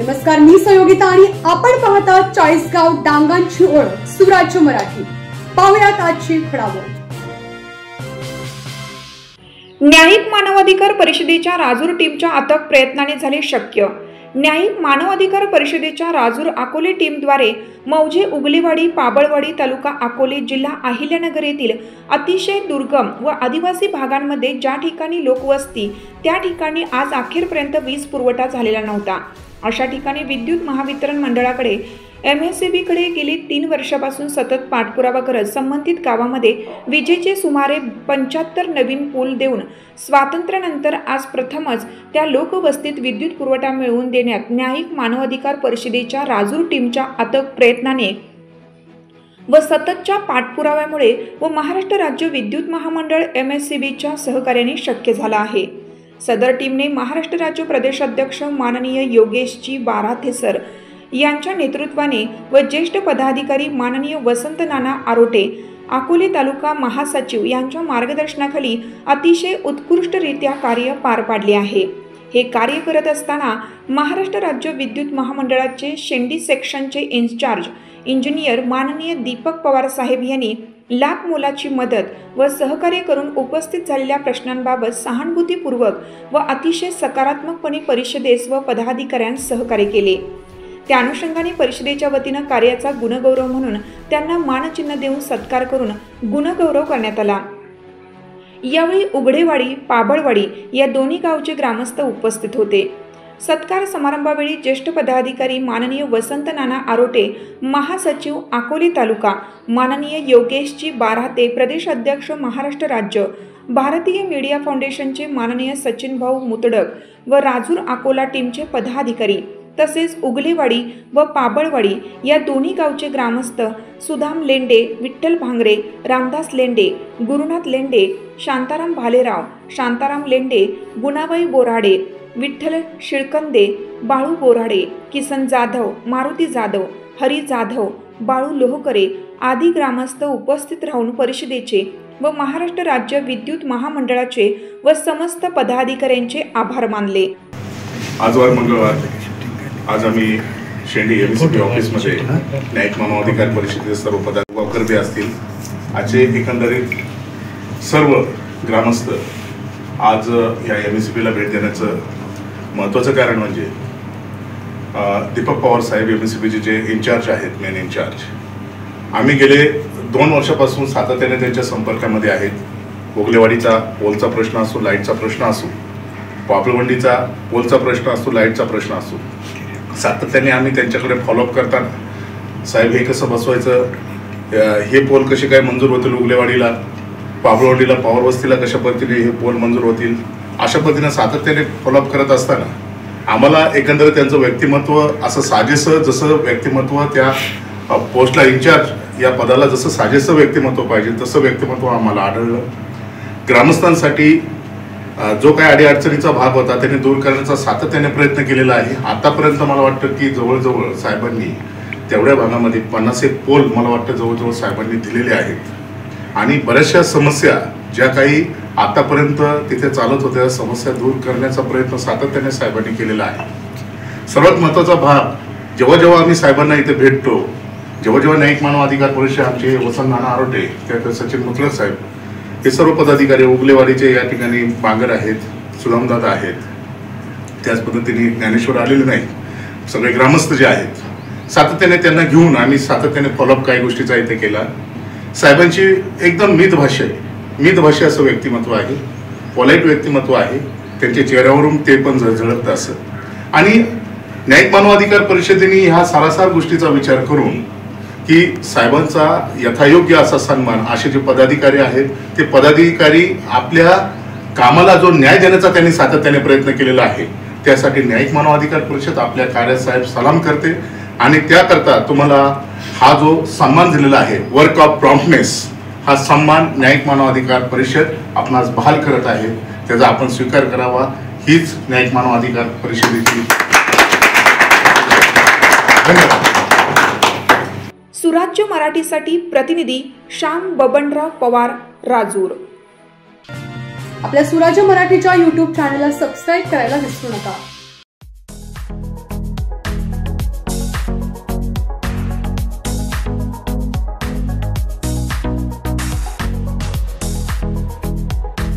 नमस्कार, मी संयोगिता आणि आपण पाहता चाळीसगाव डांगांची ओळख सुराज्य मराठी। पाहुयात आजची घडामोड। न्यायिक मानवाधिकार परिषदेच्या राजूर टीमच्या अथक प्रयत्नाने झाले शक्य। न्यायिक मानवाधिकार परिषदेच्या राजूर अकोले टीमद्वारे मौजे उगलेवाडी पाबळवाडी तालुका अकोले जिल्हा अहिल्यानगर येथील अतिशय दुर्गम व आदिवासी भागांमध्ये ज्या ठिकाणी लोकवस्ती त्या ठिकाणी आज अखेरपर्यंत वीज पुरवठा झालेला नव्हता। अशा ठिकाणी विद्युत महावितरण मंडळाकडे MSEB कडे गेली 3 वर्षापासून सतत पाठपुरावा करत संबंधित गावामध्ये विजेचे सुमारे 75 नवीन पूल देऊन स्वातंत्र्यानंतर आज प्रथमच त्या लोकवस्तीत विद्युत पुरवठा मिळवून देण्यात न्यायिक मानवाधिकार परिषदेच्या राजूर टीमच्या अथक प्रयत्नाने व सततच्या पाठपुराव्यामुळे व महाराष्ट्र राज्य विद्युत महामंडळ MSEBच्या सहकार्याने शक्य झाला आहे। सदर टीमने महाराष्ट्र राज्य प्रदेशाध्यक्ष माननीय योगेशजी बाराथे सर यांच्या नेतृत्वाने व ज्येष्ठ पदाधिकारी माननीय वसंत नाना आरोटे अकोले तालुका महासचिव यांच्या मार्गदर्शनाखाली अतिशय उत्कृष्टरित्या कार्य पार पाडले आहे। हे कार्य करत असताना महाराष्ट्र राज्य विद्युत महामंडळाचे शेंडी सेक्शनचे इन्चार्ज इंजिनियर माननीय दीपक पवार साहेब यांनी लाख मोलाची मदत व सहकार्य करून उपस्थित झालेल्या प्रश्नांबाबत सहानुभूतीपूर्वक व अतिशय सकारात्मकपणे परिषदेस व पदाधिकाऱ्यांस सहकार्य केले। त्या अनुषंगाने परिषदेच्या वतीने कार्याचा गुणगौरव म्हणून त्यांना मानचिन्ह देऊन सत्कार करून गुणगौरव करण्यात आला। यावेळी उघडेवाडी पाबळवाडी या दोन्ही गावचे ग्रामस्थ उपस्थित होते। सत्कार समारंभावेळी ज्येष्ठ पदाधिकारी माननीय वसंत नाना आरोटे महासचिव अकोले तालुका माननीय योगेशजी बाराथे प्रदेश अध्यक्ष महाराष्ट्र राज्य भारतीय मीडिया फाउंडेशनचे माननीय सचिन भाऊ मुतडक व राजूर अकोला टीमचे पदाधिकारी तसेच उगलेवाडी व पाबळवाडी या दोन्ही गावचे ग्रामस्थ सुदाम लेंडे, विठ्ठल भांगरे, रामदास लेंडे, गुरुनाथ लेंडे, शांताराम भालेराव, शांताराम लेंडे, गुणाबाई बोराडे, विठ्ठल शिळकंदे, बाळू बोराडे, किसन जाधव, मारुती जाधव, हरी जाधव, बाळू लोहकरे आदी ग्रामस्थ उपस्थित राहून परिषदेचे व महाराष्ट्र राज्य विद्युत महामंडळाचे व समस्त पदाधिकाऱ्यांचे आभार मानले। आजवर मंगळवार आज आम्ही शेंडी MSEB ऑफिसमध्ये न्यायिक मानवाधिकार परिषदेचे सर्व पदाधिकारी असतील आजचे एकंदरीत सर्व ग्रामस्थ आज या MSEBला भेट देण्याचं महत्त्वाचं कारण म्हणजे दीपक पवार साहेब MSEBचे जे इन्चार्ज आहेत, मेन इन्चार्ज, आम्ही गेले 2 वर्षापासून सातत्याने त्यांच्या संपर्कामध्ये आहेत। उगलेवाडीचा पोलचा प्रश्न असो, लाईटचा प्रश्न असो, पाबळवंडीचा पोलचा प्रश्न असो, लाईटचा प्रश्न असो, सातत्याने आम्ही त्यांच्याकडे फॉलोअप करताना साहेब हे कसं बसवायचं, हे पोल कसे काय मंजूर होतील, उगलेवाडीला पाबळवंडीला पॉवर वस्तीला कशा पद्धतीने हे पोल मंजूर होतील, अशा पद्धतीने सातत्याने फॉलोअप करत असताना आम्हाला एकंदरीत त्यांचं व्यक्तिमत्व असं साजेसं, जसं व्यक्तिमत्व त्या पोस्टला इन्चार्ज या पदाला जसं साजेसं व्यक्तिमत्व पाहिजे तसं व्यक्तिमत्व आम्हाला आढळलं। ग्रामस्थांसाठी जो काही अडीअडचणीचा भाग होता त्यांनी दूर करण्याचा सातत्याने प्रयत्न केलेला आहे। आतापर्यंत मला वाटतं की जवळजवळ साहेबांनी तेवढ्या भागामध्ये 50 पोल मला वाटतं जवळजवळ साहेबांनी दिलेले आहेत आणि बऱ्याचशा समस्या ज्या काही आतापर्यंत तिथे चालत होत्या समस्या दूर करण्याचा प्रयत्न सातत्याने साहेबांनी केलेला आहे। सर्वात महत्त्वाचा भाग जेव्हा जेव्हा आम्ही साहेबांना इथे भेटतो, जेव्हा न्यायिक मानवाधिकार परिषद आमचे वसंत नाना आरोटे, त्यात सचिन मुतलक साहेब, हे सर्व पदाधिकारी उगलेवाडीचे या ठिकाणी बांगर आहेत, सुदामदादा आहेत, त्याच पद्धतीने ज्ञानेश्वर आलेले नाही, सगळे ग्रामस्थ जे आहेत, सातत्याने त्यांना घेऊन आम्ही सातत्याने फॉलोअप काही गोष्टीचा इथे केला। साहेबांची एकदम मितभाषी असं व्यक्तिमत्व आहे, पॉलाईट व्यक्तिमत्व आहे, त्यांच्या चेहऱ्यावरून ते पण झळझळत असत आणि न्यायिक मानवाधिकार परिषदेने ह्या सारासार गोष्टीचा विचार करून की साहेबांचा यथायोग्य असा सन्मान, असे जे पदाधिकारी आहेत ते पदाधिकारी आपल्या कामाला जो न्याय देण्याचा त्यांनी सातत्याने प्रयत्न केलेला आहे, त्यासाठी न्यायिक मानवाधिकार परिषद आपल्या कार्यात साहेब सलाम करते आणि त्याकरता तुम्हाला हा जो सन्मान दिलेला आहे, वर्क ऑफ प्रॉम्प्टनेस, हा सन्मान न्यायिक मानवाधिकार परिषद आपणास बहाल करत आहे, त्याचा आपण स्वीकार करावा, हीच न्यायिक मानवाधिकार परिषदेची। धन्यवाद। सुराज्य मराठीसाठी प्रतिनिधी श्याम बबनराव पवार, राजूर। आपल्या सुराज्य मराठीच्या YouTube चॅनलला सबस्क्राइब करायला विसरू नका।